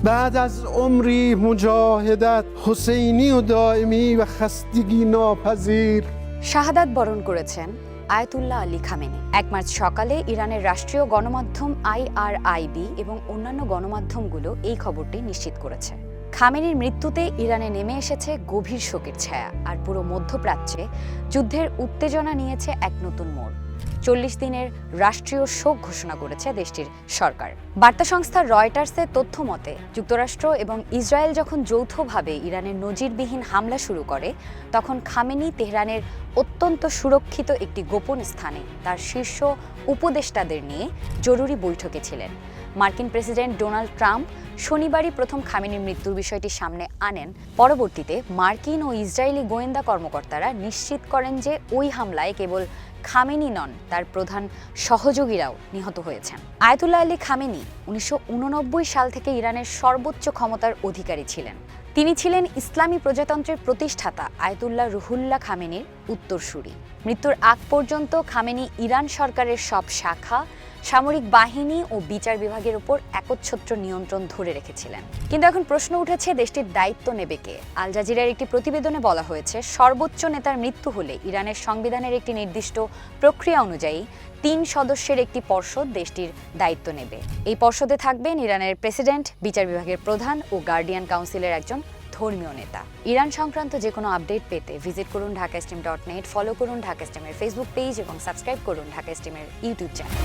بعد از عمری مجاهدت حسینی و دائمی و خستگی ناپذیر শাহাদাত বরণ করেছেন Ayatollah Ali Khamenei. 1 March সকালে ইরানের রাষ্ট্রীয় গণমাধ্যম IRIB এবং অন্যান্য গণমাধ্যমগুলো এই খবরটি নিশ্চিত করেছে। খামেনির মৃত্যুতে ইরানে নেমে এসেছে গভীর শোকের ছায়া, আর পুরো মধ্যপ্রাচ্যে যুদ্ধের উত্তেজনা নিয়েছে এক নতুন মোড়। 40 দিনের রাষ্ট্রীয় শোক ঘোষণা করেছে দেশটির সরকার। বার্তা সংস্থা রয়টার্সের তথ্য মতে যুক্তরাষ্ট্র এবং ইসরায়েল যখন যৌথভাবে ইরানের নজিরবিহীন হামলা শুরু করে, তখন খামেনি তেহরানের অত্যন্ত সুরক্ষিত একটি গোপন স্থানে তার শীর্ষ উপদেষ্টাদের নিয়ে জরুরি বৈঠকে ছিলেন। মার্কিন প্রেসিডেন্ট ডোনাল্ড ট্রাম্প শনিবারই প্রথম খামেনির মৃত্যুর বিষয়টি সামনে আনেন। পরবর্তীতে মার্কিন ও ইসরায়েলি গোয়েন্দা কর্মকর্তারা নিশ্চিত করেন যে ওই হামলায় কেবল খামেনি নন, তার প্রধান সহযোগীরাও নিহত হয়েছেন। আয়াতুল্লাহ আলী খামেনি 1989 সাল থেকে ইরানের সর্বোচ্চ ক্ষমতার অধিকারী ছিলেন। তিনি ছিলেন ইসলামী প্রজাতন্ত্রের প্রতিষ্ঠাতা আয়াতুল্লাহ রুহুল্লাহ খামেনির উত্তরসূরি। মৃত্যুর আগ পর্যন্ত খামেনি ইরান সরকারের সব শাখা, সামরিক বাহিনী ও বিচার বিভাগের উপর একচ্ছত্র নিয়ন্ত্রণ ধরে রেখেছিলেন। কিন্তু এখন প্রশ্ন উঠেছে, দেশটির দায়িত্ব নেবে কে? আল জাজিরার একটি প্রতিবেদনে বলা হয়েছে, সর্বোচ্চ নেতার মৃত্যু হলে ইরানের সংবিধানের একটি নির্দিষ্ট প্রক্রিয়া অনুযায়ী 3 সদস্যের একটি পর্ষদ দেশটির দায়িত্ব নেবে। এই পর্ষদে থাকবেন ইরানের প্রেসিডেন্ট, বিচার বিভাগের প্রধান ও গার্ডিয়ান কাউন্সিলের একজন ধর্মীয় নেতা। ইরান সংক্রান্ত যে কোনো আপডেট পেতে ভিজিট করুন ঢাকাস্ট্রিম.net, ফলো করুন ঢাকা স্ট্রিমের ফেসবুক পেজ এবং সাবস্ক্রাইব করুন ঢাকা স্ট্রিমের ইউটিউব চ্যানেল।